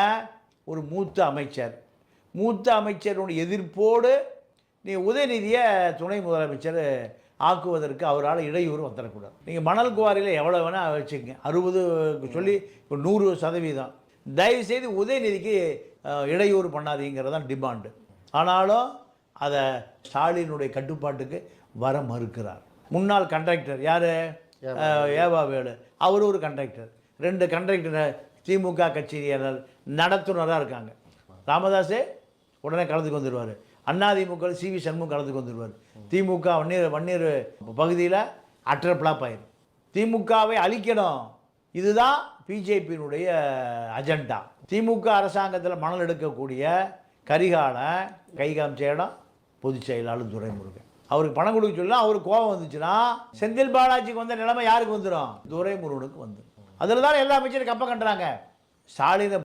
ஏன் ஒரு மூத்த அமைச்சருடைய எதிர்ப்போடு நீ உதயநிதியை துணை முதலமைச்சர் ஆக்குவதற்கு அவரால் இடையூறு வந்துடக்கூடாது. நீங்கள் மணல் குவாரியில் எவ்வளோ வேணால் வச்சுக்கங்க, 60 சொல்லி இப்போ 100%. தயவுசெய்து உதயநிதிக்கு இடையூறு பண்ணாதீங்கிறது தான் டிமாண்டு. ஆனாலும் அதை ஸ்டாலினுடைய கட்டுப்பாட்டுக்கு வர மறுக்கிறார். முன்னாள் கண்டக்டர் யார்? ஏவா வேலு. அவர் ஒரு கண்டக்டர். 2 கண்டக்டர் திமுக கட்சியினர் நடத்துனராக இருக்காங்க. ராமதாஸே உடனே கலந்துக்கு வந்துடுவார். அதிமுக சிவி சண்முகம் கலந்துக்கு வந்துடுவார். திமுக வன்னியர் பகுதியில் அட்டர் பிளாப் ஆயிரும். திமுகவை அழிக்கணும், இதுதான் பிஜேபியினுடைய அஜெண்டா. திமுக அரசாங்கத்தில் மணல் எடுக்கக்கூடிய கரிகாலை கை காமிச்ச இடம் பொதுச் செயலாளர் துரைமுருகன். அவருக்கு பணம் கொடுக்க சொல்ல அவருக்கு கோபம் வந்துச்சுன்னா செந்தில் பாலாஜிக்கு வந்த நிலைமை யாருக்கு வந்துடும்? துரைமுருகனுக்கு வந்துடும். அதில் தான் எல்லா அமைச்சரும் கப்பம் கண்டுறாங்க. ஸ்டாலினை